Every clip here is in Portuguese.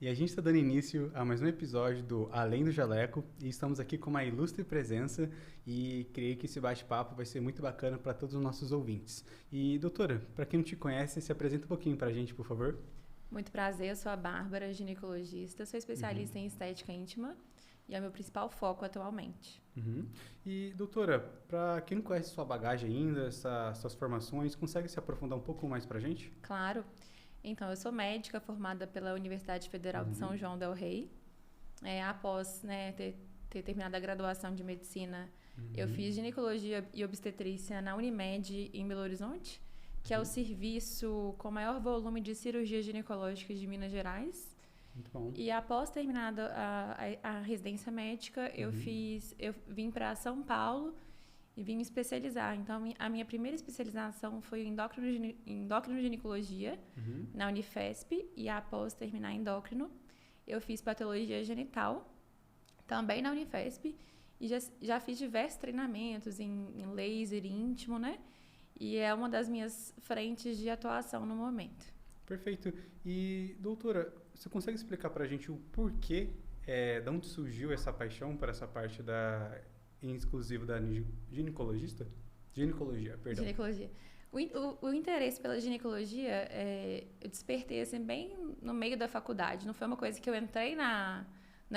E a gente está dando início a mais um episódio do Além do Jaleco e estamos aqui com uma ilustre presença e creio que esse bate-papo vai ser muito bacana para todos os nossos ouvintes. E, doutora, para quem não te conhece, se apresenta um pouquinho para a gente, por favor. Muito prazer, eu sou a Bárbara, ginecologista, sou especialista em estética íntima e é o meu principal foco atualmente. E, doutora, para quem não conhece sua bagagem ainda, suas formações, consegue se aprofundar um pouco mais para a gente? Claro, então eu sou médica formada pela Universidade Federal de São João del Rei. Após ter terminado a graduação de medicina, eu fiz ginecologia e obstetrícia na Unimed em Belo Horizonte, que é o serviço com maior volume de cirurgias ginecológicas de Minas Gerais. Muito bom. E após terminada a residência médica, eu vim para São Paulo e vim me especializar. Então, a minha primeira especialização foi em endocrinoginecologia na Unifesp, e após terminar endócrino, eu fiz patologia genital, também na Unifesp, e já fiz diversos treinamentos em laser íntimo, né? E é uma das minhas frentes de atuação no momento. Perfeito. E, doutora, você consegue explicar para a gente o porquê, de onde surgiu essa paixão por essa parte em exclusivo da ginecologista? Ginecologia, perdão. Ginecologia. O interesse pela ginecologia, eu despertei assim, bem no meio da faculdade. Não foi uma coisa que eu entrei na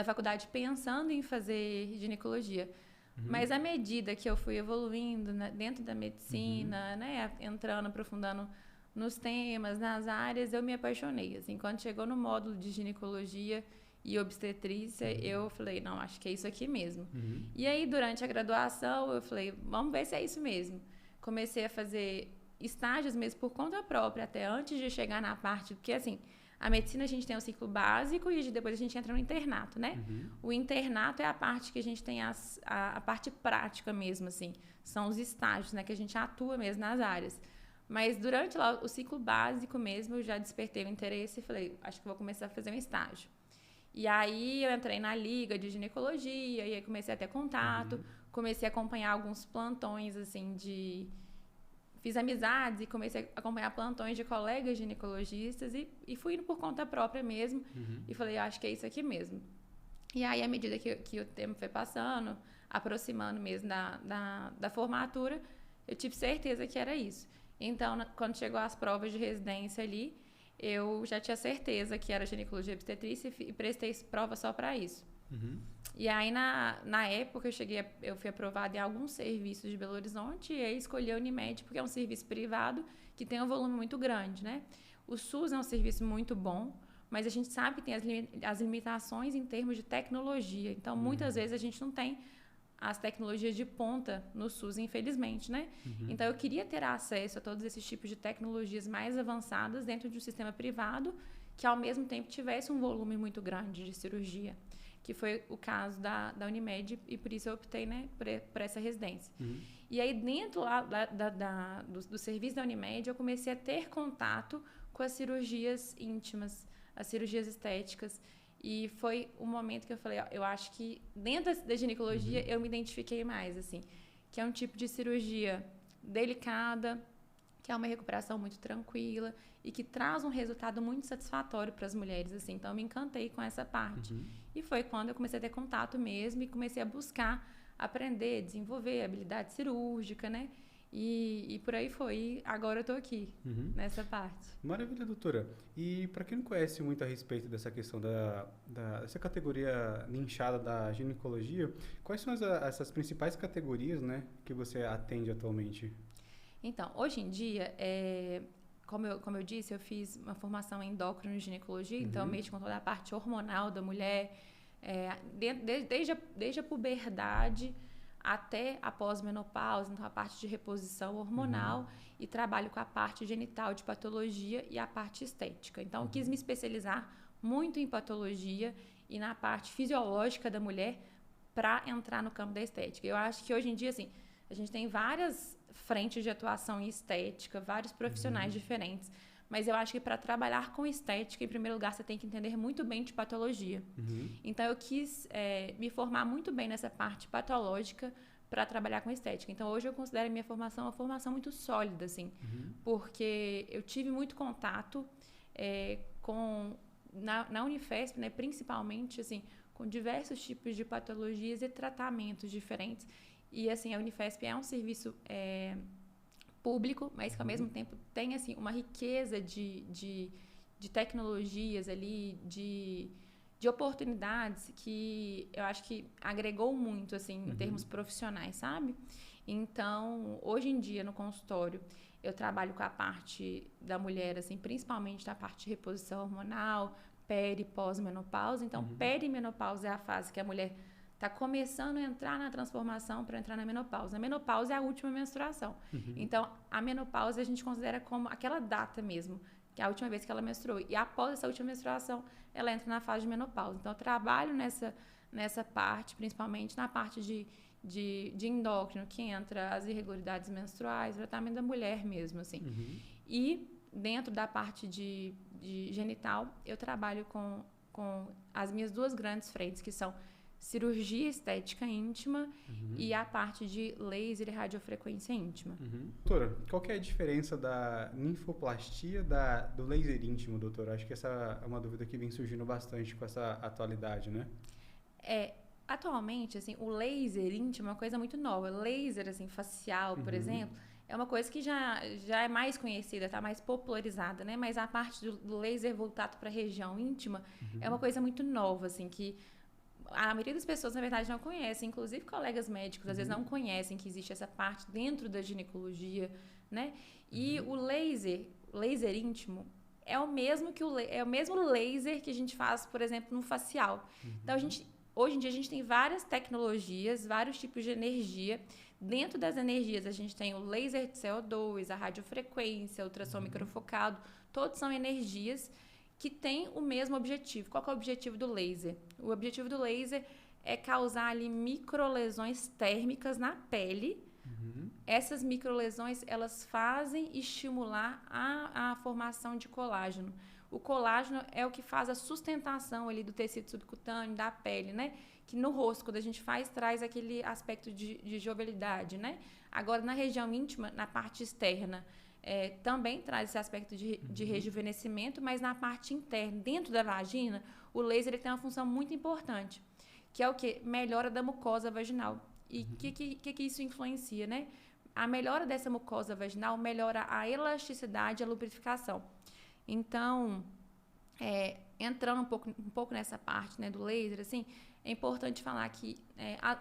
faculdade pensando em fazer ginecologia. Mas à medida que eu fui evoluindo dentro da medicina, né, entrando, aprofundando nos temas, nas áreas, eu me apaixonei. Assim, quando chegou no módulo de ginecologia e obstetrícia, eu falei, não, acho que é isso aqui mesmo. E aí, durante a graduação, eu falei, vamos ver se é isso mesmo. Comecei a fazer estágios mesmo por conta própria, até antes de chegar na parte, porque assim, a medicina a gente tem o ciclo básico e depois a gente entra no internato, né? O internato é a parte que a gente tem a parte prática mesmo, assim. São os estágios, né? Que a gente atua mesmo nas áreas. Mas durante lá, o ciclo básico mesmo, eu já despertei o interesse e falei, acho que vou começar a fazer um estágio. E aí eu entrei na liga de ginecologia, e aí comecei a ter contato, comecei a acompanhar alguns plantões, assim, Fiz amizades e comecei a acompanhar plantões de colegas ginecologistas e fui indo por conta própria mesmo. E falei, acho que é isso aqui mesmo. E aí, à medida que o tempo foi passando, aproximando mesmo da formatura, eu tive certeza que era isso. Então, quando chegou as provas de residência ali, eu já tinha certeza que era ginecologia e obstetrícia e prestei prova só para isso. E aí, na época, eu fui aprovada em alguns serviços de Belo Horizonte e aí escolhi a Unimed, porque é um serviço privado que tem um volume muito grande, né? O SUS é um serviço muito bom, mas a gente sabe que tem as limitações em termos de tecnologia. Então, muitas vezes a gente não tem as tecnologias de ponta no SUS, infelizmente, né? Então, eu queria ter acesso a todos esses tipos de tecnologias mais avançadas dentro de um sistema privado que, ao mesmo tempo, tivesse um volume muito grande de cirurgia, que foi o caso da Unimed, e por isso eu optei, né, por essa residência. E aí, dentro lá do serviço da Unimed, eu comecei a ter contato com as cirurgias íntimas, as cirurgias estéticas, e foi o momento que eu falei, ó, eu acho que dentro da ginecologia eu me identifiquei mais, assim, que é um tipo de cirurgia delicada, que é uma recuperação muito tranquila e que traz um resultado muito satisfatório para as mulheres, assim. Então, eu me encantei com essa parte. E foi quando eu comecei a ter contato mesmo e comecei a buscar aprender, desenvolver habilidade cirúrgica, né? E por aí foi. E agora eu estou aqui, nessa parte. Maravilha, doutora. E para quem não conhece muito a respeito dessa questão dessa categoria nichada da ginecologia, quais são essas principais categorias, né, que você atende atualmente? Então, hoje em dia, como eu disse, eu fiz uma formação em endocrinoginecologia, então eu mexo com toda a parte hormonal da mulher, desde a puberdade até a pós-menopausa, então a parte de reposição hormonal, e trabalho com a parte genital de patologia e a parte estética. Então, eu quis me especializar muito em patologia e na parte fisiológica da mulher para entrar no campo da estética. Eu acho que hoje em dia, assim, a gente tem várias frentes de atuação em estética, vários profissionais diferentes, mas eu acho que para trabalhar com estética, em primeiro lugar, você tem que entender muito bem de patologia. Então, eu quis me formar muito bem nessa parte patológica para trabalhar com estética. Então, hoje eu considero a minha formação uma formação muito sólida, assim, porque eu tive muito contato com na Unifesp, né, principalmente, assim, com diversos tipos de patologias e tratamentos diferentes. E, assim, a Unifesp é um serviço público, mas que, ao mesmo tempo, tem, assim, uma riqueza de tecnologias ali, de oportunidades que eu acho que agregou muito, assim, em termos profissionais, sabe? Então, hoje em dia, no consultório, eu trabalho com a parte da mulher, assim, principalmente da parte de reposição hormonal, peri e pós-menopausa. Então, perimenopausa é a fase que a mulher está começando a entrar na transformação para entrar na menopausa. A menopausa é a última menstruação. Então, a menopausa a gente considera como aquela data mesmo, que é a última vez que ela menstruou. E após essa última menstruação, ela entra na fase de menopausa. Então, eu trabalho nessa parte, principalmente na parte de endócrino, que entra as irregularidades menstruais, o tratamento da mulher mesmo, assim. E dentro da parte de genital, eu trabalho com as minhas duas grandes frentes, que são cirurgia estética íntima e a parte de laser e radiofrequência íntima. Doutora, qual que é a diferença da ninfoplastia do laser íntimo, doutora? Acho que essa é uma dúvida que vem surgindo bastante com essa atualidade, né? Atualmente, assim, o laser íntimo é uma coisa muito nova. Laser, assim, facial, por exemplo, é uma coisa que já é mais conhecida, está mais popularizada, né? Mas a parte do laser voltado para a região íntima é uma coisa muito nova, assim, que a maioria das pessoas, na verdade, não conhece. Inclusive, colegas médicos, às vezes, não conhecem que existe essa parte dentro da ginecologia, né? E o laser íntimo, é o mesmo laser que a gente faz, por exemplo, no facial. Então, hoje em dia, a gente tem várias tecnologias, vários tipos de energia. Dentro das energias, a gente tem o laser de CO2, a radiofrequência, o ultrassom microfocado. Todos são energias que têm o mesmo objetivo. Qual que é o objetivo do laser? O objetivo do laser é causar ali microlesões térmicas na pele. Essas microlesões, elas fazem estimular a formação de colágeno. O colágeno é o que faz a sustentação ali do tecido subcutâneo, da pele, né? Que no rosto, quando a gente faz, traz aquele aspecto de jovialidade, né? Agora, na região íntima, na parte externa, também traz esse aspecto de rejuvenescimento, mas na parte interna, dentro da vagina, o laser ele tem uma função muito importante, que é o quê? Melhora da mucosa vaginal. E o que isso influencia, né? A melhora dessa mucosa vaginal melhora a elasticidade e a lubrificação. Então, entrando um pouco nessa parte, né, do laser, assim, é importante falar que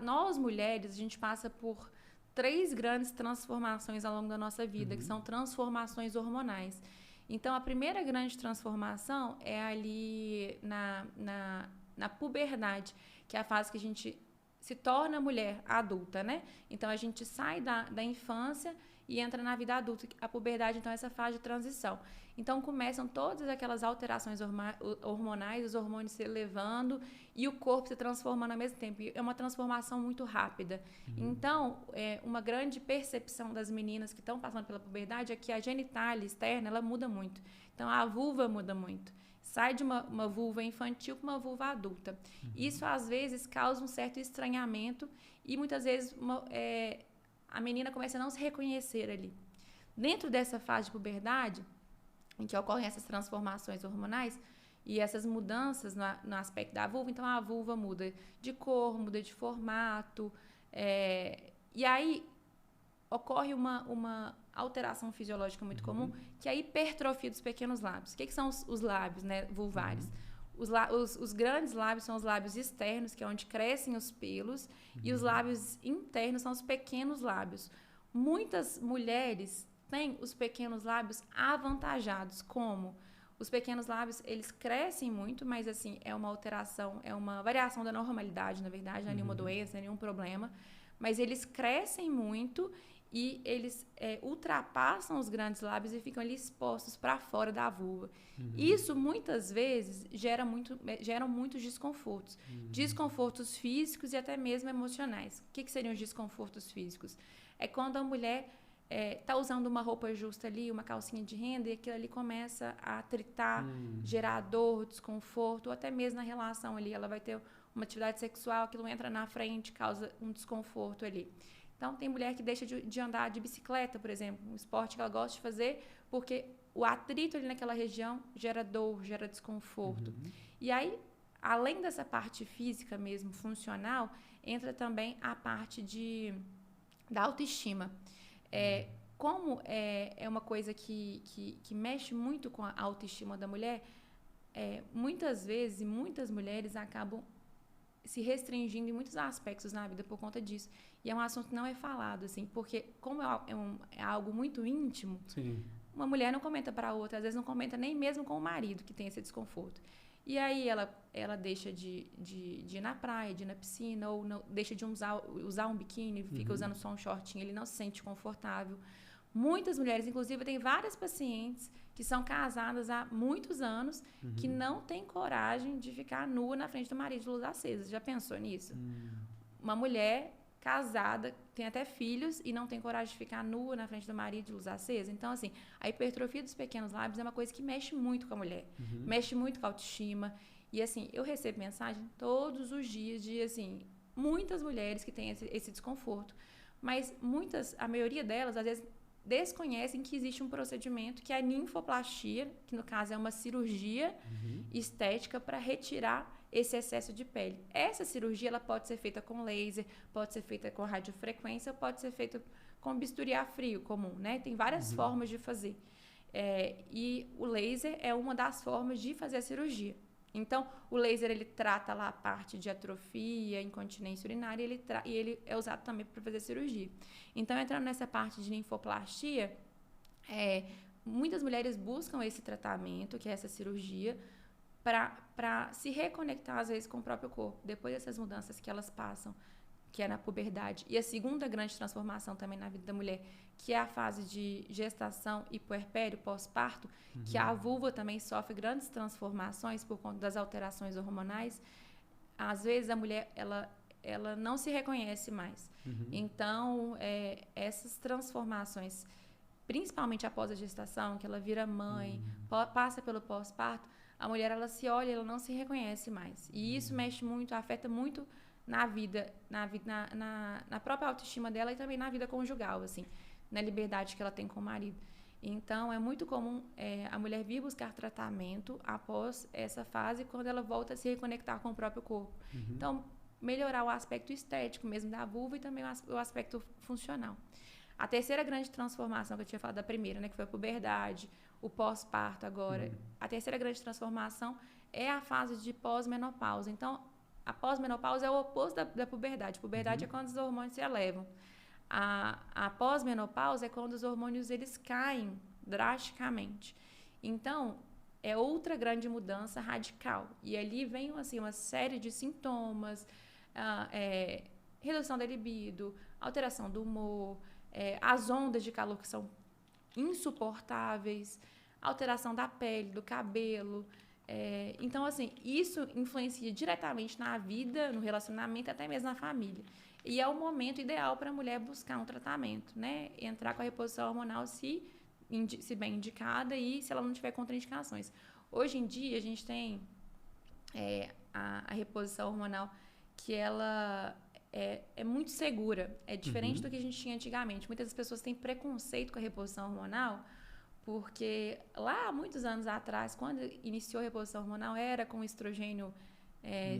nós, mulheres, a gente passa por 3 grandes transformações ao longo da nossa vida, que são transformações hormonais. Então, a primeira grande transformação é ali na puberdade, que é a fase que a gente se torna mulher adulta, né? Então, a gente sai da infância e entra na vida adulta. A puberdade, então, é essa fase de transição. Então, começam todas aquelas alterações hormonais, os hormônios se elevando e o corpo se transformando ao mesmo tempo. E é uma transformação muito rápida. Então, uma grande percepção das meninas que estão passando pela puberdade é que a genitália externa, ela muda muito. Então, a vulva muda muito. Sai de uma vulva infantil para uma vulva adulta. Isso, às vezes, causa um certo estranhamento e, muitas vezes, a menina começa a não se reconhecer ali. Dentro dessa fase de puberdade, em que ocorrem essas transformações hormonais e essas mudanças no aspecto da vulva, então a vulva muda de cor, muda de formato, e aí ocorre uma alteração fisiológica muito comum, que é a hipertrofia dos pequenos lábios. O que são os lábios, né, vulvares? Os grandes lábios são os lábios externos, que é onde crescem os pelos, e os lábios internos são os pequenos lábios. Muitas mulheres têm os pequenos lábios avantajados, como os pequenos lábios, eles crescem muito, mas assim, é uma alteração, é uma variação da normalidade, na verdade, não é nenhuma doença, não é nenhum problema, mas eles crescem muito e eles ultrapassam os grandes lábios e ficam ali expostos para fora da vulva. Isso, muitas vezes, geram muitos desconfortos. Desconfortos físicos e até mesmo emocionais. O que seriam os desconfortos físicos? É quando a mulher está usando uma roupa justa ali, uma calcinha de renda, e aquilo ali começa a atritar, gerar dor, desconforto, ou até mesmo na relação ali. Ela vai ter uma atividade sexual, aquilo entra na frente, causa um desconforto ali. Então, tem mulher que deixa de andar de bicicleta, por exemplo, um esporte que ela gosta de fazer, porque o atrito ali naquela região gera dor, gera desconforto. E aí, além dessa parte física mesmo, funcional, entra também a parte da autoestima. Como é uma coisa que mexe muito com a autoestima da mulher, muitas vezes, muitas mulheres acabam se restringindo em muitos aspectos na vida por conta disso. E é um assunto que não é falado, assim, porque como é algo muito íntimo, Sim. uma mulher não comenta para a outra, às vezes não comenta nem mesmo com o marido que tem esse desconforto. E aí ela deixa de ir na praia, de ir na piscina, ou não, deixa de usar um biquíni, fica usando só um shortinho, ele não se sente confortável. Muitas mulheres, inclusive, tem várias pacientes que são casadas há muitos anos que não têm coragem de ficar nua na frente do marido de luz acesa. Já pensou nisso? Uma mulher casada, tem até filhos e não tem coragem de ficar nua na frente do marido de luz acesa. Então, assim, a hipertrofia dos pequenos lábios é uma coisa que mexe muito com a mulher, mexe muito com a autoestima. E, assim, eu recebo mensagem todos os dias de, assim, muitas mulheres que têm esse desconforto. Mas a maioria delas, às vezes, desconhecem que existe um procedimento que é a ninfoplastia, que no caso é uma cirurgia estética para retirar esse excesso de pele. Essa cirurgia ela pode ser feita com laser, pode ser feita com radiofrequência, pode ser feita com bisturi a frio comum, né? Tem várias formas de fazer. E o laser é uma das formas de fazer a cirurgia. Então, o laser ele trata lá a parte de atrofia, incontinência urinária, e ele é usado também para fazer cirurgia. Então, entrando nessa parte de linfoplastia, muitas mulheres buscam esse tratamento, que é essa cirurgia, para se reconectar, às vezes, com o próprio corpo, depois dessas mudanças que elas passam, que é na puberdade. E a segunda grande transformação também na vida da mulher, que é a fase de gestação e puerpério, pós-parto, que a vulva também sofre grandes transformações por conta das alterações hormonais. Às vezes a mulher, ela não se reconhece mais. Então, essas transformações, principalmente após a gestação, que ela vira mãe, passa pelo pós-parto, a mulher, ela se olha, ela não se reconhece mais. E isso mexe muito, afeta muito na vida, na própria autoestima dela e também na vida conjugal, assim, na liberdade que ela tem com o marido. Então, é muito comum a mulher vir buscar tratamento após essa fase, quando ela volta a se reconectar com o próprio corpo. Então, melhorar o aspecto estético mesmo da vulva e também o aspecto funcional. A terceira grande transformação, que eu tinha falado da primeira, né, que foi a puberdade, o pós-parto agora. A terceira grande transformação é a fase de pós-menopausa. Então, a pós-menopausa é o oposto da puberdade. Puberdade é quando os hormônios se elevam. A pós-menopausa é quando os hormônios eles caem drasticamente. Então, é outra grande mudança radical. E ali vem assim, uma série de sintomas, redução da libido, alteração do humor, as ondas de calor que são insuportáveis, alteração da pele, do cabelo. Então, assim, isso influencia diretamente na vida, no relacionamento, até mesmo na família. E é o momento ideal para a mulher buscar um tratamento, né? Entrar com a reposição hormonal se bem indicada e se ela não tiver contraindicações. Hoje em dia, a gente tem a reposição hormonal que ela é muito segura. É diferente do que a gente tinha antigamente. Muitas pessoas têm preconceito com a reposição hormonal porque lá há muitos anos atrás, quando iniciou a reposição hormonal, era com estrogênio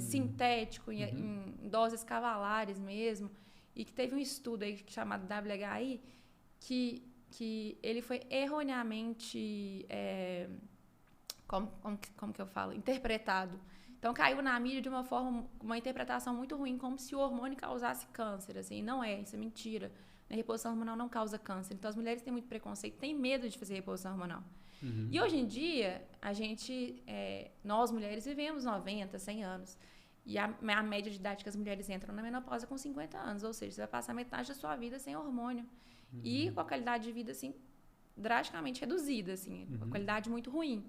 sintético, em doses cavalares mesmo, e que teve um estudo aí chamado WHI, que ele foi erroneamente, como que eu falo, interpretado. Então, caiu na mídia de uma interpretação muito ruim, como se o hormônio causasse câncer, assim, não é, isso é mentira. A reposição hormonal não causa câncer. Então, as mulheres têm muito preconceito, têm medo de fazer reposição hormonal. E hoje em dia, nós mulheres vivemos 90, 100 anos. E a média de idade que as mulheres entram na menopausa é com 50 anos. Ou seja, você vai passar metade da sua vida sem hormônio. E com a qualidade de vida, assim, drasticamente reduzida, assim, uma qualidade muito ruim.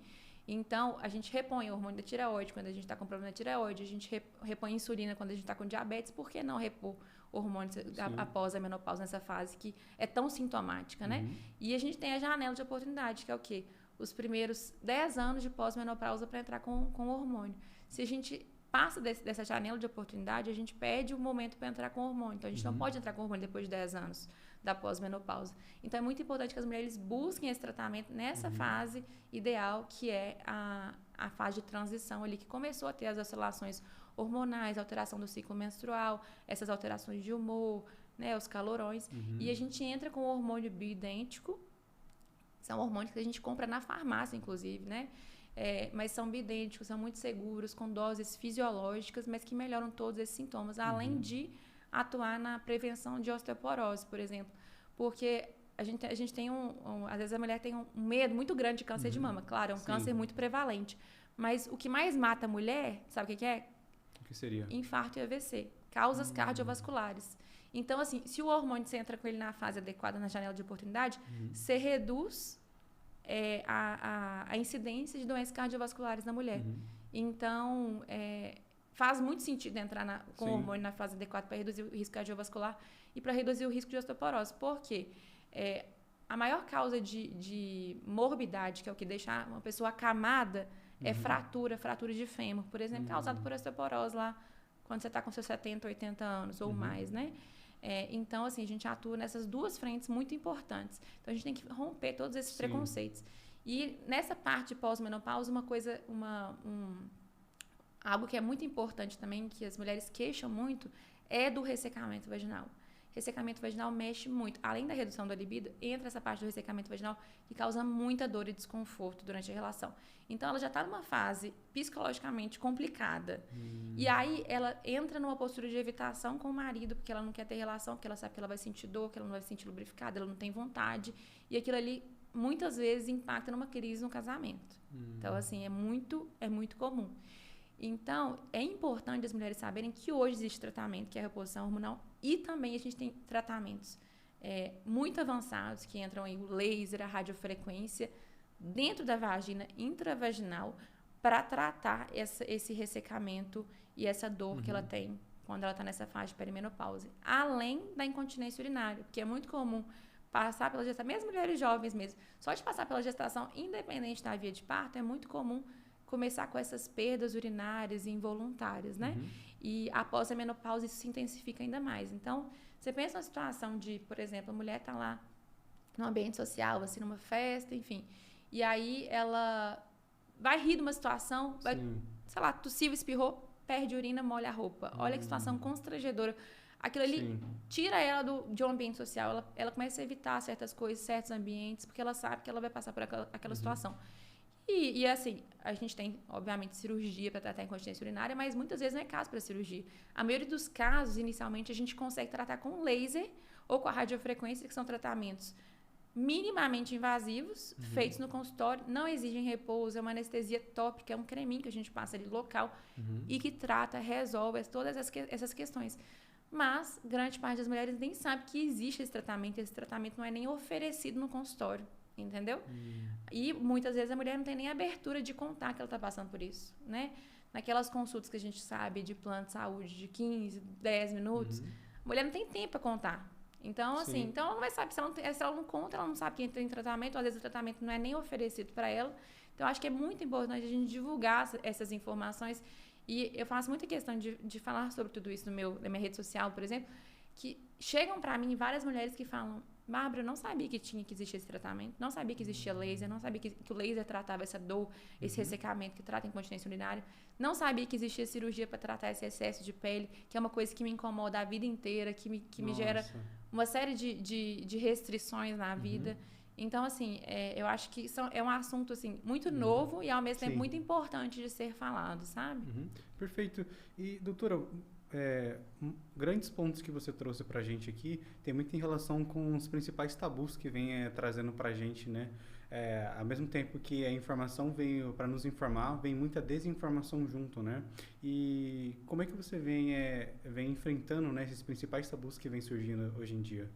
Então, a gente repõe o hormônio da tireoide quando a gente está com problema na tireoide, a gente repõe insulina quando a gente está com diabetes. Por que não repor hormônios após a menopausa nessa fase que é tão sintomática, né? E a gente tem a janela de oportunidade, que é o quê? Os primeiros 10 anos de pós-menopausa para entrar com o hormônio. Se a gente passa dessa janela de oportunidade, a gente perde o momento para entrar com o hormônio. Então, a gente não pode entrar com o hormônio depois de 10 anos. da pós-menopausa. Então, é muito importante que as mulheres busquem esse tratamento nessa fase ideal, que é a fase de transição ali, que começou a ter as oscilações hormonais, alteração do ciclo menstrual, essas alterações de humor, né, os calorões. E a gente entra com o hormônio bioidêntico, são hormônios que a gente compra na farmácia, inclusive, né? Mas são bioidênticos, são muito seguros, com doses fisiológicas, mas que melhoram todos esses sintomas, além de atuar na prevenção de osteoporose, por exemplo. Porque a gente tem às vezes a mulher tem um medo muito grande de câncer de mama. Claro, é um câncer muito prevalente. Mas o que mais mata a mulher, sabe o que é? O que seria? Infarto e AVC. Causas cardiovasculares. Então, assim, se o hormônio você entra com ele na fase adequada, na janela de oportunidade, você reduz a incidência de doenças cardiovasculares na mulher. Então, faz muito sentido entrar com o hormônio na fase adequada para reduzir o risco cardiovascular e para reduzir o risco de osteoporose. Por quê? A maior causa de morbidade, que é o que deixa uma pessoa acamada, é fratura de fêmur, por exemplo, causada por osteoporose lá, quando você está com seus 70, 80 anos ou mais, né? Então, assim, a gente atua nessas duas frentes muito importantes. Então, a gente tem que romper todos esses preconceitos. E nessa parte pós-menopausa, algo que é muito importante também, que as mulheres queixam muito, é do ressecamento vaginal. Ressecamento vaginal mexe muito. Além da redução da libido, entra essa parte do ressecamento vaginal que causa muita dor e desconforto durante a relação. Então, ela já está numa fase psicologicamente complicada. E aí, ela entra numa postura de evitação com o marido, porque ela não quer ter relação, porque ela sabe que ela vai sentir dor, que ela não vai se sentir lubrificada, ela não tem vontade. E aquilo ali, muitas vezes, impacta numa crise no casamento. Então, assim, é muito comum. Então, é importante as mulheres saberem que hoje existe tratamento, que é a reposição hormonal, e também a gente tem tratamentos muito avançados, que entram aí o laser, a radiofrequência, dentro da vagina, intravaginal, para tratar esse ressecamento e essa dor que ela tem quando ela está nessa fase de perimenopausa. Além da incontinência urinária, porque é muito comum passar pela gestação, mesmo mulheres jovens mesmo, só de passar pela gestação, independente da via de parto, é muito comum começar com essas perdas urinárias e involuntárias, né? E após a menopausa isso se intensifica ainda mais. Então, você pensa numa situação de, por exemplo, a mulher está lá num ambiente social, assim, numa festa, enfim, e aí ela vai rir de uma situação, vai, sei lá, tossiu, espirrou, perde urina, molha a roupa. Olha que situação constrangedora. Aquilo ali tira ela de um ambiente social, ela começa a evitar certas coisas, certos ambientes, porque ela sabe que ela vai passar por aquela situação. E assim, a gente tem, obviamente, cirurgia para tratar a incontinência urinária, mas muitas vezes não é caso para cirurgia. A maioria dos casos, inicialmente, a gente consegue tratar com laser ou com a radiofrequência, que são tratamentos minimamente invasivos, feitos no consultório, não exigem repouso, é uma anestesia tópica, é um creminho que a gente passa ali local e que trata, resolve todas essas questões. Mas grande parte das mulheres nem sabe que existe esse tratamento não é nem oferecido no consultório. Entendeu? E muitas vezes a mulher não tem nem abertura de contar que ela está passando por isso, né? Naquelas consultas que a gente sabe de plano de saúde de 15, 10 minutos, a mulher não tem tempo para contar. Então, assim, então ela não vai saber, se ela não conta, ela não sabe que tem tratamento, às vezes o tratamento não é nem oferecido para ela. Então, acho que é muito importante a gente divulgar essas informações. E eu faço muita questão de falar sobre tudo isso na minha rede social, por exemplo, que chegam para mim várias mulheres que falam: Bárbara, eu não sabia que existia esse tratamento, não sabia que existia laser, não sabia que o laser tratava essa dor, esse ressecamento, que trata a incontinência urinária, não sabia que existia cirurgia para tratar esse excesso de pele, que é uma coisa que me incomoda a vida inteira, que me gera uma série de restrições na vida. Então, assim, eu acho que é um assunto assim, muito novo e, ao mesmo tempo, muito importante de ser falado, sabe? Perfeito. E, doutora, grandes pontos que você trouxe para a gente aqui tem muito em relação com os principais tabus que vem trazendo para a gente, né? Ao mesmo tempo que a informação veio para nos informar, vem muita desinformação junto, né? E como é que você vem enfrentando, né, esses principais tabus que vem surgindo hoje em dia?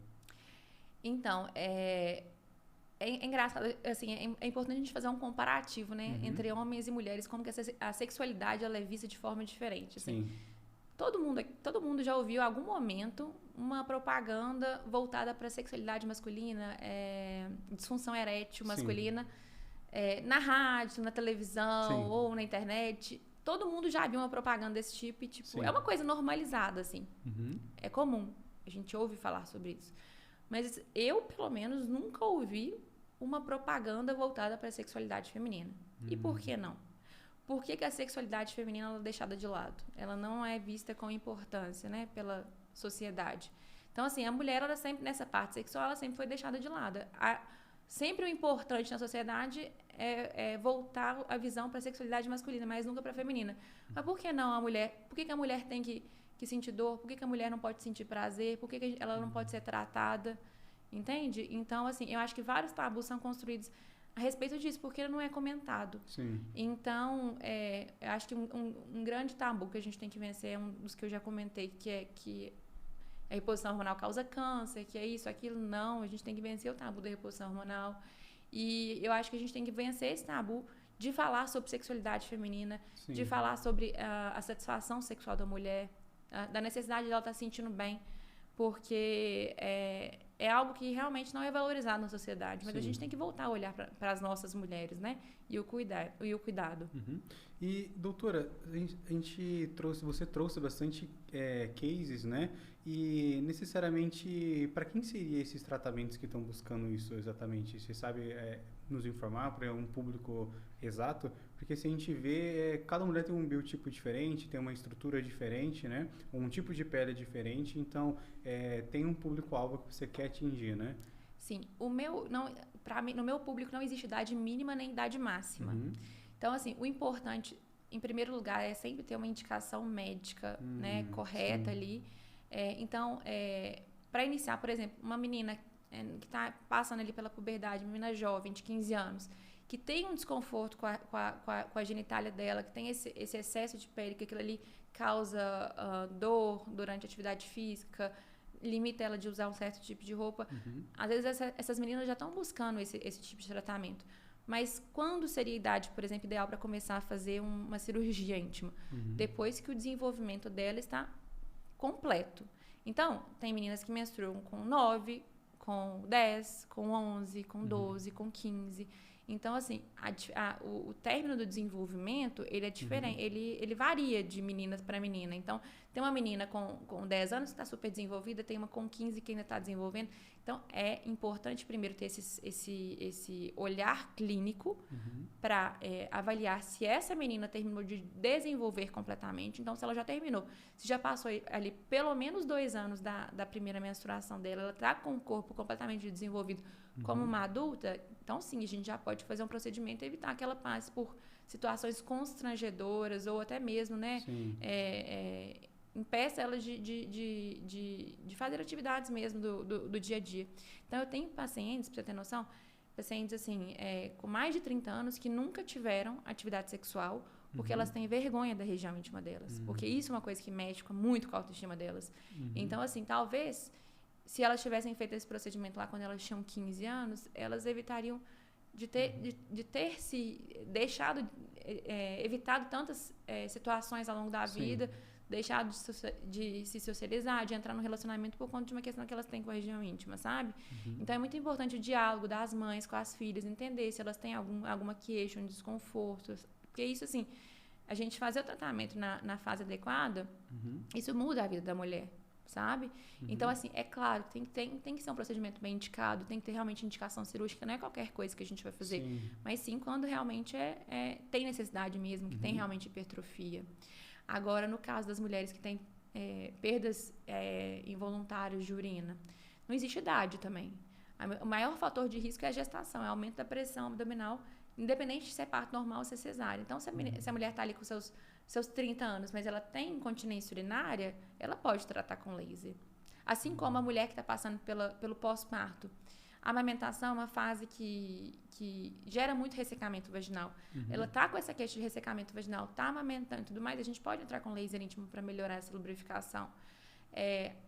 Então, é engraçado, assim, é importante a gente fazer um comparativo, né, entre homens e mulheres, como que a sexualidade ela é vista de forma diferente, assim. Sim. Todo mundo já ouviu em algum momento uma propaganda voltada para a sexualidade masculina, disfunção erétil masculina, na rádio, na televisão ou na internet. Todo mundo já viu uma propaganda desse tipo e, tipo, é uma coisa normalizada, assim. É comum. A gente ouve falar sobre isso. Mas eu, pelo menos, nunca ouvi uma propaganda voltada para a sexualidade feminina. E por que não? Por que a sexualidade feminina ela é deixada de lado? Ela não é vista com importância, né, pela sociedade. Então, assim, a mulher, ela sempre, nessa parte sexual, ela sempre foi deixada de lado. Sempre o importante na sociedade é voltar a visão para a sexualidade masculina, mas nunca para a feminina. Mas por que não a mulher? Por que a mulher tem que sentir dor? Por que a mulher não pode sentir prazer? Por que ela não pode ser tratada? Entende? Então, assim, eu acho que vários tabus são construídos a respeito disso, porque não é comentado. Sim. Então, eu acho que um grande tabu que a gente tem que vencer é um dos que eu já comentei, que a reposição hormonal causa câncer, que é isso, aquilo. Não, a gente tem que vencer o tabu da reposição hormonal. E eu acho que a gente tem que vencer esse tabu de falar sobre sexualidade feminina, Sim. de falar sobre a satisfação sexual da mulher, da necessidade dela estar se sentindo bem, porque é algo que realmente não é valorizado na sociedade, mas a gente tem que voltar a olhar para as nossas mulheres, né? E o cuidado. Uhum. E, doutora, você trouxe bastante cases, né? E, necessariamente, para quem seriam esses tratamentos que estão buscando isso exatamente? Você sabe nos informar para um público exato? Porque se a gente vê, cada mulher tem um biotipo diferente, tem uma estrutura diferente, né? Um tipo de pele diferente, então tem um público-alvo que você quer atingir, né? Sim, no meu público não existe idade mínima nem idade máxima. Uhum. Então, assim, o importante, em primeiro lugar, é sempre ter uma indicação médica, né, correta ali. Então, para iniciar, por exemplo, uma menina que está passando ali pela puberdade, uma menina jovem de 15 anos, que tem um desconforto com a genitália dela, que tem esse excesso de pele, que aquilo ali causa dor durante a atividade física, limita ela de usar um certo tipo de roupa. Às vezes essas meninas já estão buscando esse tipo de tratamento. Mas quando seria a idade, por exemplo, ideal para começar a fazer uma cirurgia íntima? Depois que o desenvolvimento dela está completo. Então, tem meninas que menstruam com 9, com 10, com 11, com 12, com 15. Então, assim, o término do desenvolvimento, ele é diferente, ele varia de meninas para menina. Então, tem uma menina com 10 anos que está super desenvolvida, tem uma com 15 que ainda está desenvolvendo. Então, é importante primeiro ter esse olhar clínico para avaliar se essa menina terminou de desenvolver completamente. Então, se ela já terminou, se já passou ali pelo menos 2 anos da primeira menstruação dela, ela está com o corpo completamente desenvolvido como uma adulta, então sim, a gente já pode fazer um procedimento e evitar que ela passe por situações constrangedoras ou até mesmo, né, impeça ela de fazer atividades mesmo do dia a dia. Então, eu tenho pacientes, para você ter noção, pacientes assim, com mais de 30 anos que nunca tiveram atividade sexual porque elas têm vergonha da região íntima delas, porque isso é uma coisa que mexe muito com a autoestima delas. Então, assim, talvez se elas tivessem feito esse procedimento lá quando elas tinham 15 anos, elas evitariam de ter se deixado, evitado tantas situações ao longo da vida, deixado de se socializar, de entrar no relacionamento por conta de uma questão que elas têm com a região íntima, sabe? Então, é muito importante o diálogo das mães com as filhas, entender se elas têm alguma queixa, um desconforto, porque isso, assim, a gente fazer o tratamento na fase adequada, isso muda a vida da mulher, sabe? Então, assim, é claro, tem que ser um procedimento bem indicado, tem que ter realmente indicação cirúrgica, não é qualquer coisa que a gente vai fazer, mas sim quando realmente tem necessidade mesmo, que tem realmente hipertrofia. Agora, no caso das mulheres que têm perdas involuntárias de urina, não existe idade também. O maior fator de risco é a gestação, é o aumento da pressão abdominal, independente de se é parto normal ou se é cesárea. Então, se a mulher está ali com seus 30 anos, mas ela tem incontinência urinária, ela pode tratar com laser. Assim como a mulher que está passando pelo pós-parto. A amamentação é uma fase que gera muito ressecamento vaginal. Ela está com essa queixa de ressecamento vaginal, está amamentando e tudo mais, a gente pode entrar com laser íntimo para melhorar essa lubrificação.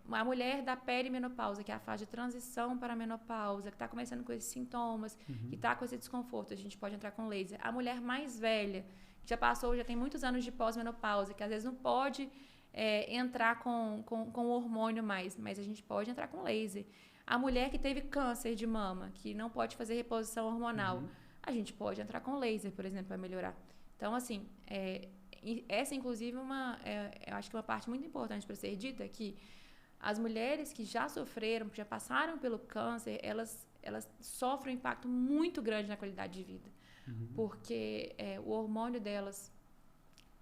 A mulher da perimenopausa, que é a fase de transição para a menopausa, que está começando com esses sintomas, que está com esse desconforto, a gente pode entrar com laser. A mulher mais velha, que já tem muitos anos de pós-menopausa, que às vezes não pode entrar com o hormônio mais, mas a gente pode entrar com laser. A mulher que teve câncer de mama, que não pode fazer reposição hormonal, a gente pode entrar com laser, por exemplo, para melhorar. Então, assim, essa, inclusive, eu acho que uma parte muito importante para ser dita é que As mulheres que já sofreram, que já passaram pelo câncer, elas sofrem um impacto muito grande na qualidade de vida. Porque o hormônio delas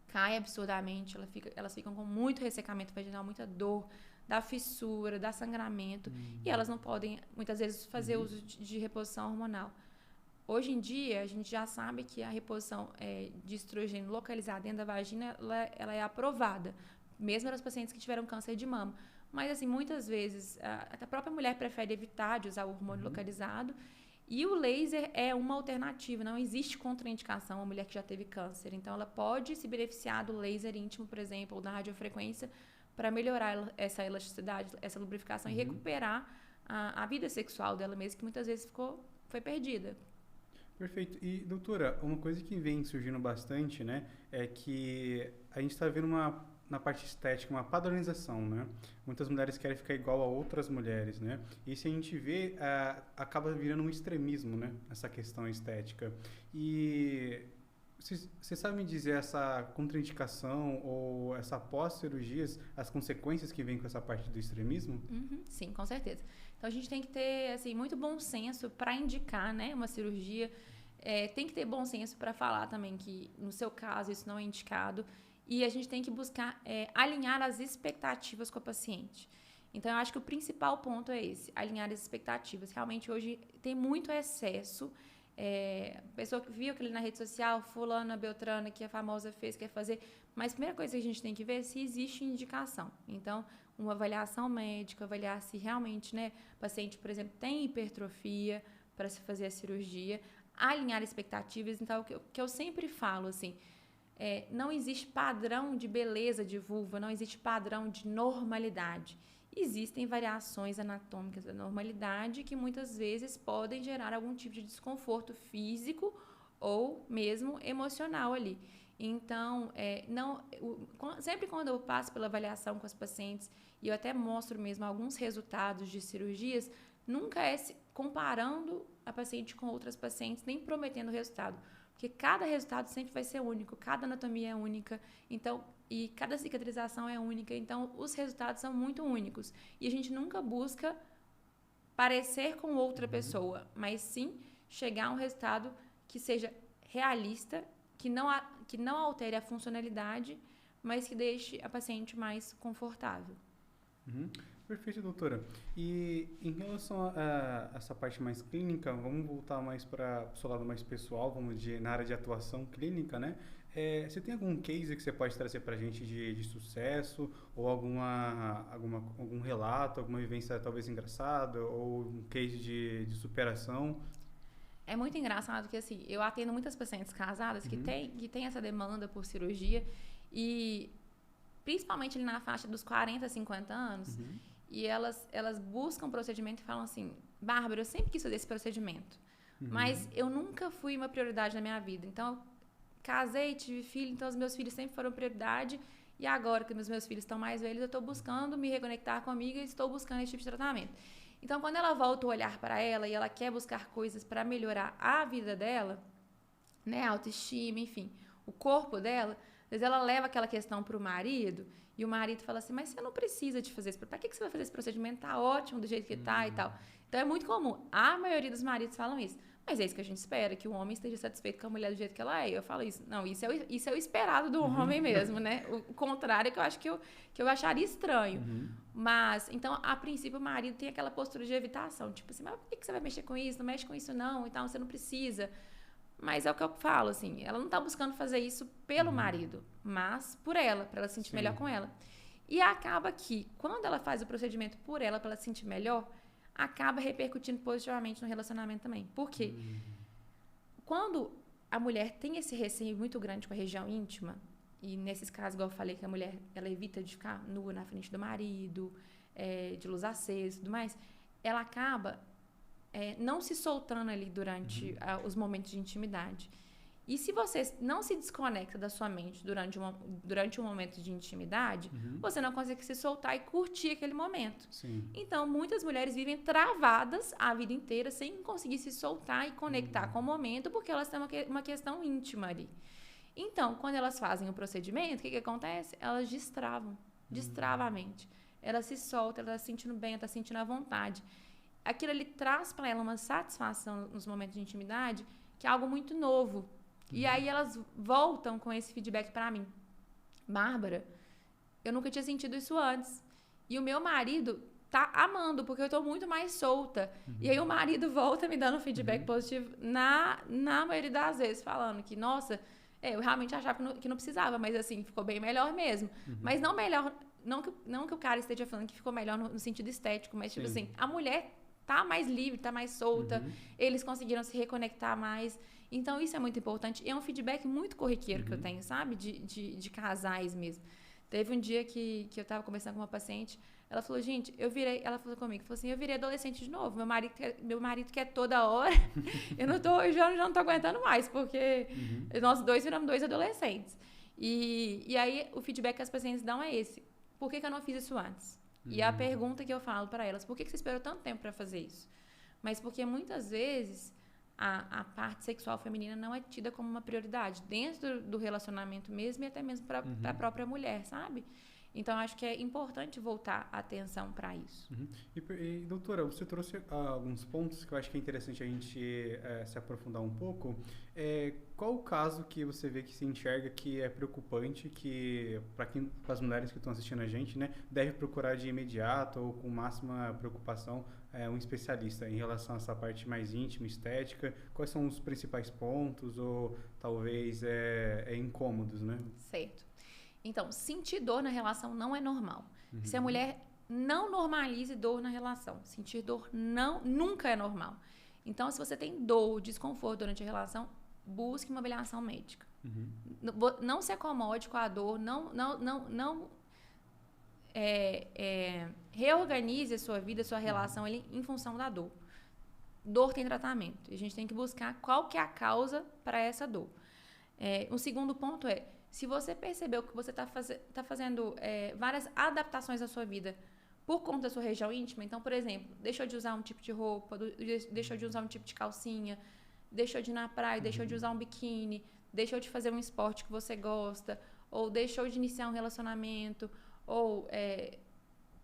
cai absurdamente, elas ficam com muito ressecamento vaginal, muita dor, dá fissura, dá sangramento, e elas não podem, muitas vezes, fazer uso de reposição hormonal. Hoje em dia, a gente já sabe que a reposição de estrogênio localizada dentro da vagina, ela é aprovada, mesmo nas pacientes que tiveram câncer de mama. Mas, assim, muitas vezes, a própria mulher prefere evitar de usar o hormônio localizado, e o laser é uma alternativa, não existe contraindicação a mulher que já teve câncer. Então, ela pode se beneficiar do laser íntimo, por exemplo, ou da radiofrequência, para melhorar essa elasticidade, essa lubrificação e recuperar a vida sexual dela mesma, que muitas vezes foi perdida. Perfeito. E, doutora, uma coisa que vem surgindo bastante, né, é que a gente está vendo na parte estética, uma padronização, né? Muitas mulheres querem ficar igual a outras mulheres, né? E se a gente vê, acaba virando um extremismo, né? Essa questão estética. E você sabe me dizer essa contraindicação ou essa pós-cirurgias, as consequências que vêm com essa parte do extremismo? Sim, com certeza. Então, a gente tem que ter, assim, muito bom senso para indicar, né, uma cirurgia. Tem que ter bom senso para falar também que, no seu caso, isso não é indicado. E a gente tem que buscar alinhar as expectativas com a paciente. Então, eu acho que o principal ponto é esse, alinhar as expectativas. Realmente, hoje, tem muito excesso. A pessoa que viu aquilo na rede social, fulana, beltrana, que a famosa fez, quer fazer. Mas a primeira coisa que a gente tem que ver é se existe indicação. Então, uma avaliação médica, avaliar se realmente, né, o paciente, por exemplo, tem hipertrofia para se fazer a cirurgia, alinhar expectativas. Então, o que eu sempre falo, assim, não existe padrão de beleza de vulva, não existe padrão de normalidade. Existem variações anatômicas da normalidade que muitas vezes podem gerar algum tipo de desconforto físico ou mesmo emocional ali. Então, sempre quando eu passo pela avaliação com as pacientes e eu até mostro mesmo alguns resultados de cirurgias, nunca comparando a paciente com outras pacientes, nem prometendo resultado. Porque cada resultado sempre vai ser único, cada anatomia é única, então, e cada cicatrização é única, então os resultados são muito únicos. E a gente nunca busca parecer com outra pessoa, mas sim chegar a um resultado que seja realista, que não altere a funcionalidade, mas que deixe a paciente mais confortável. Perfeito, doutora. E em relação a essa parte mais clínica, vamos voltar mais para o seu lado mais pessoal, na área de atuação clínica, né? Você tem algum case que você pode trazer para a gente de sucesso, ou algum relato, alguma vivência talvez engraçada, ou um case de superação? É muito engraçado que, assim, eu atendo muitas pacientes casadas que têm essa demanda por cirurgia e principalmente ali na faixa dos 40, 50 anos, e elas buscam procedimento e falam assim, Bárbara, eu sempre quis fazer esse procedimento, mas eu nunca fui uma prioridade na minha vida. Então, eu casei, tive filho, então os meus filhos sempre foram prioridade, e agora que os meus filhos estão mais velhos, eu estou buscando me reconectar comigo e estou buscando esse tipo de tratamento. Então, quando ela volta o olhar para ela e ela quer buscar coisas para melhorar a vida dela, né, a autoestima, enfim, o corpo dela, às vezes ela leva aquela questão para o marido e o marido fala assim, mas você não precisa de fazer isso, para que você vai fazer esse procedimento? Tá ótimo do jeito que tá e tal. Então, é muito comum. A maioria dos maridos falam isso. Mas é isso que a gente espera, que o homem esteja satisfeito com a mulher do jeito que ela é. Eu falo isso. Não, isso é o esperado do homem mesmo, né? O contrário é que eu acho que eu acharia estranho. Mas, então, a princípio, o marido tem aquela postura de evitação. Tipo assim, mas por que você vai mexer com isso? Não mexe com isso não, então você não precisa. Mas é o que eu falo, assim, ela não tá buscando fazer isso pelo marido, mas por ela, para ela se sentir melhor com ela. E acaba que, quando ela faz o procedimento por ela, para ela se sentir melhor, acaba repercutindo positivamente no relacionamento também. Por quê? Quando a mulher tem esse receio muito grande com a região íntima, e nesses casos, igual eu falei, que a mulher ela evita de ficar nua na frente do marido, de luz acesa e tudo mais, ela acaba não se soltando ali durante os momentos de intimidade. E se você não se desconecta da sua mente durante um momento de intimidade, você não consegue se soltar e curtir aquele momento. Sim. Então, muitas mulheres vivem travadas a vida inteira sem conseguir se soltar e conectar com o momento, porque elas têm uma questão íntima ali. Então, quando elas fazem o procedimento, o que acontece? Elas destravam a mente. ela se solta, ela tá se sentindo bem, ela tá se sentindo à vontade. Aquilo ali traz para ela uma satisfação nos momentos de intimidade, que é algo muito novo. E aí elas voltam com esse feedback para mim. Bárbara, eu nunca tinha sentido isso antes. E o meu marido tá amando, porque eu tô muito mais solta. E aí o marido volta me dando feedback positivo na maioria das vezes, falando que, nossa, eu realmente achava que não precisava, mas assim, ficou bem melhor mesmo. Mas não melhor, não que o cara esteja falando que ficou melhor no sentido estético, mas tipo assim, a mulher tá mais livre, tá mais solta, eles conseguiram se reconectar mais. Então isso é muito importante. E é um feedback muito corriqueiro que eu tenho, sabe? De casais mesmo. Teve um dia que eu tava conversando com uma paciente, ela falou, gente, ela falou comigo, falou assim, eu virei adolescente de novo, meu marido quer toda hora, eu já não tô aguentando mais, porque nós dois viramos 2 adolescentes. E aí o feedback que as pacientes dão é esse, por que eu não fiz isso antes? E a pergunta que eu falo para elas, por que você esperou tanto tempo para fazer isso? Mas porque muitas vezes a parte sexual feminina não é tida como uma prioridade dentro do relacionamento mesmo e até mesmo para a própria mulher, sabe? Então, acho que é importante voltar a atenção para isso. E, doutora, você trouxe alguns pontos que eu acho que é interessante a gente se aprofundar um pouco. Qual o caso que você vê que se enxerga que é preocupante, que para as mulheres que estão assistindo a gente, né, deve procurar de imediato ou com máxima preocupação um especialista em relação a essa parte mais íntima, estética? Quais são os principais pontos ou talvez incômodos, né? Certo. Então, sentir dor na relação não é normal. Se a mulher não normalize dor na relação, sentir dor nunca é normal. Então, se você tem dor, desconforto durante a relação, busque uma avaliação médica. Não se acomode com a dor, não reorganize a sua vida, a sua relação ali, em função da dor. Dor tem tratamento. A gente tem que buscar qual que é a causa para essa dor. O segundo ponto se você percebeu que você tá fazendo várias adaptações na sua vida por conta da sua região íntima, então, por exemplo, deixou de usar um tipo de roupa, deixou de usar um tipo de calcinha, deixou de ir na praia, deixou de usar um biquíni, deixou de fazer um esporte que você gosta, ou deixou de iniciar um relacionamento, ou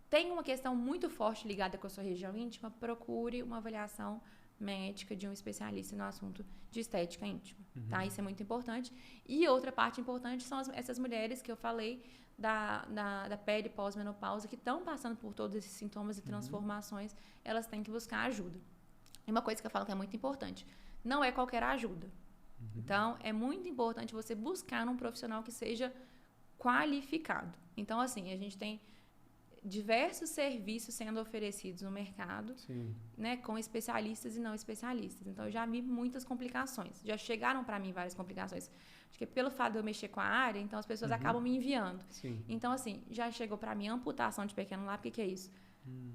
tem uma questão muito forte ligada com a sua região íntima, procure uma avaliação médica de um especialista no assunto de estética íntima, tá? Isso é muito importante. E outra parte importante são essas mulheres que eu falei da pele pós-menopausa que estão passando por todos esses sintomas e transformações, elas têm que buscar ajuda. E uma coisa que eu falo que é muito importante, não é qualquer ajuda. Então, é muito importante você buscar um profissional que seja qualificado. Então, assim, a gente tem diversos serviços sendo oferecidos no mercado, né, com especialistas e não especialistas. Então, eu já vi muitas complicações. Já chegaram para mim várias complicações. Acho que pelo fato de eu mexer com a área, então as pessoas acabam me enviando. Então, assim, já chegou para mim amputação de pequeno lábio. O que é isso?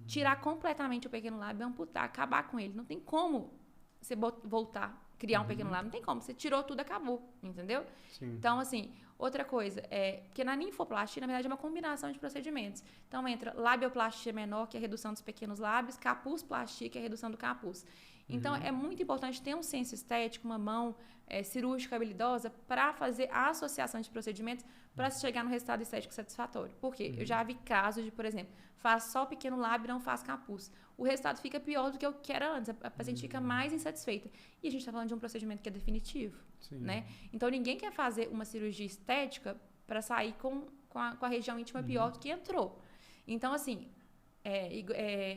Tirar completamente o pequeno lábio, amputar, acabar com ele. Não tem como você voltar, criar um pequeno lábio. Não tem como. Você tirou tudo, acabou. Entendeu? Então, assim, outra coisa, porque na ninfoplastia, na verdade, é uma combinação de procedimentos. Então, entra labioplastia menor, que é a redução dos pequenos lábios, capusplastia, que é a redução do capuz. Então, é muito importante ter um senso estético, uma mão cirúrgica habilidosa para fazer a associação de procedimentos para se chegar no resultado estético satisfatório. Por quê? Eu já vi casos de, por exemplo, faz só pequeno lábio e não faz capuz. O resultado fica pior do que o que era antes. A paciente fica mais insatisfeita. E a gente está falando de um procedimento que é definitivo. Né? Então, ninguém quer fazer uma cirurgia estética para sair com a região íntima pior do que entrou. Então, assim,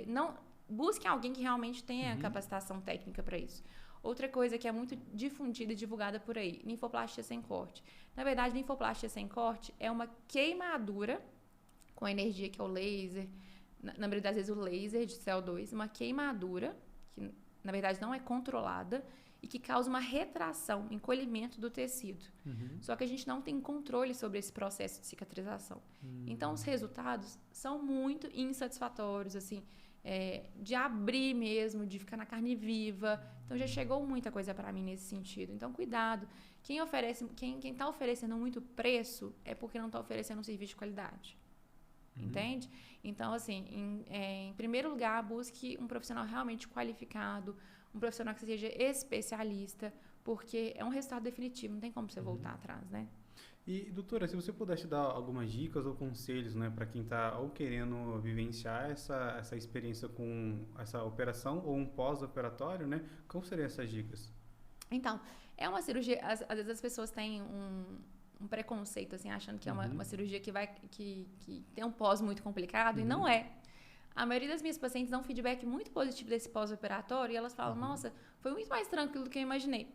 não busque alguém que realmente tenha capacitação técnica para isso. Outra coisa que é muito difundida e divulgada por aí, ninfoplastia sem corte. Na verdade, ninfoplastia sem corte é uma queimadura com energia, que é o laser, na maioria das vezes o laser de CO2, uma queimadura, que na verdade não é controlada, e que causa uma retração, encolhimento do tecido. Só que a gente não tem controle sobre esse processo de cicatrização. Então, os resultados são muito insatisfatórios, assim, de abrir mesmo, de ficar na carne viva. Então, já chegou muita coisa para mim nesse sentido. Então, cuidado. Quem está oferecendo muito preço é porque não está oferecendo um serviço de qualidade. Entende? Então, assim, em primeiro lugar, busque um profissional realmente qualificado, um profissional que seja especialista, porque é um resultado definitivo, não tem como você voltar atrás, né? E, doutora, se você pudesse dar algumas dicas ou conselhos, né, para quem está ou querendo vivenciar essa experiência com essa operação ou um pós-operatório, né, como seriam essas dicas? Então, é uma cirurgia, às vezes as pessoas têm um preconceito, assim, achando que é uma cirurgia que tem um pós muito complicado, e não é. A maioria das minhas pacientes dá um feedback muito positivo desse pós-operatório e elas falam, nossa, foi muito mais tranquilo do que eu imaginei.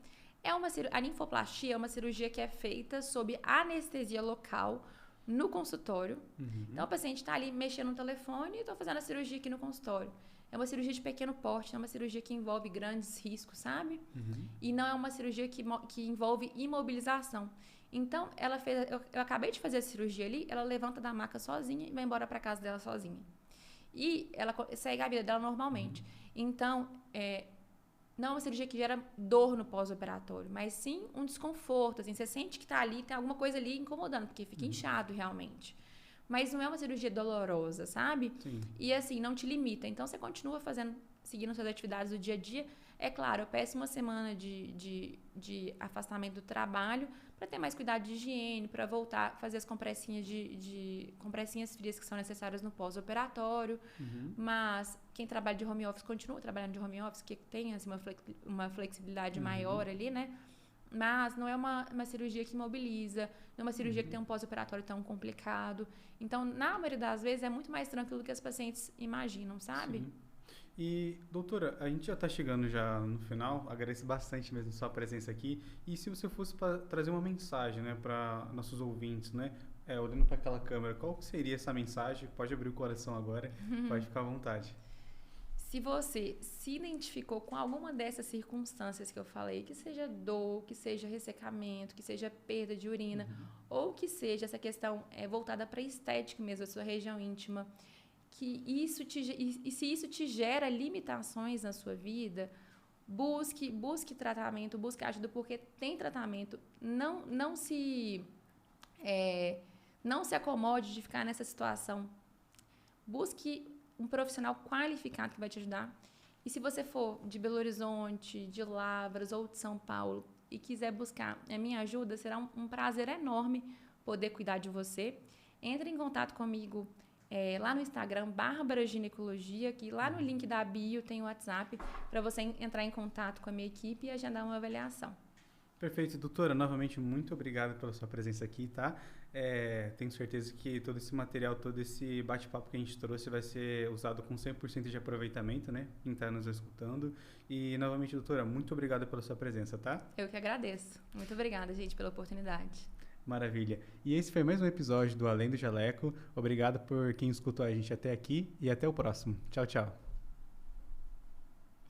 A linfoplastia é uma cirurgia que é feita sob anestesia local no consultório. Então, o paciente está ali mexendo no telefone e estou fazendo a cirurgia aqui no consultório. É uma cirurgia de pequeno porte, é uma cirurgia que envolve grandes riscos, sabe? E não é uma cirurgia que envolve imobilização. Então, eu acabei de fazer a cirurgia ali, ela levanta da maca sozinha e vai embora para casa dela sozinha. E ela segue a vida dela normalmente. Então, não é uma cirurgia que gera dor no pós-operatório, mas sim um desconforto. Assim, você sente que tá ali, tem alguma coisa ali incomodando, porque fica inchado realmente. Mas não é uma cirurgia dolorosa, sabe? Sim. E assim, não te limita. Então, você continua seguindo suas atividades do dia a dia. É claro, eu peço uma semana de afastamento do trabalho para ter mais cuidado de higiene, para voltar a fazer as compressinhas compressinhas frias que são necessárias no pós-operatório. Mas quem trabalha de home office continua trabalhando de home office, que tem assim, uma flexibilidade maior ali, né? Mas não é uma cirurgia que imobiliza, não é uma cirurgia que tem um pós-operatório tão complicado. Então, na maioria das vezes, é muito mais tranquilo do que as pacientes imaginam, sabe? Sim. E, doutora, a gente já está chegando já no final, agradeço bastante mesmo a sua presença aqui. E se você fosse trazer uma mensagem, né, para nossos ouvintes, né, olhando para aquela câmera, qual seria essa mensagem? Pode abrir o coração agora, pode ficar à vontade. Se você se identificou com alguma dessas circunstâncias que eu falei, que seja dor, que seja ressecamento, que seja perda de urina, ou que seja essa questão voltada para a estética mesmo, a sua região íntima, e se isso te gera limitações na sua vida, busque tratamento, busque ajuda, porque tem tratamento. Não se acomode de ficar nessa situação. Busque um profissional qualificado que vai te ajudar. E se você for de Belo Horizonte, de Lavras ou de São Paulo e quiser buscar a minha ajuda, será um prazer enorme poder cuidar de você. Entre em contato comigo lá no Instagram, Bárbara Ginecologia, que lá no link da bio tem o WhatsApp para você entrar em contato com a minha equipe e agendar uma avaliação. Perfeito, doutora. Novamente, muito obrigado pela sua presença aqui, tá? Tenho certeza que todo esse material, todo esse bate-papo que a gente trouxe vai ser usado com 100% de aproveitamento, né? Quem está nos escutando. E, novamente, doutora, muito obrigado pela sua presença, tá? Eu que agradeço. Muito obrigada, gente, pela oportunidade. Maravilha. E esse foi mais um episódio do Além do Jaleco. Obrigado por quem escutou a gente até aqui e até o próximo. Tchau, tchau.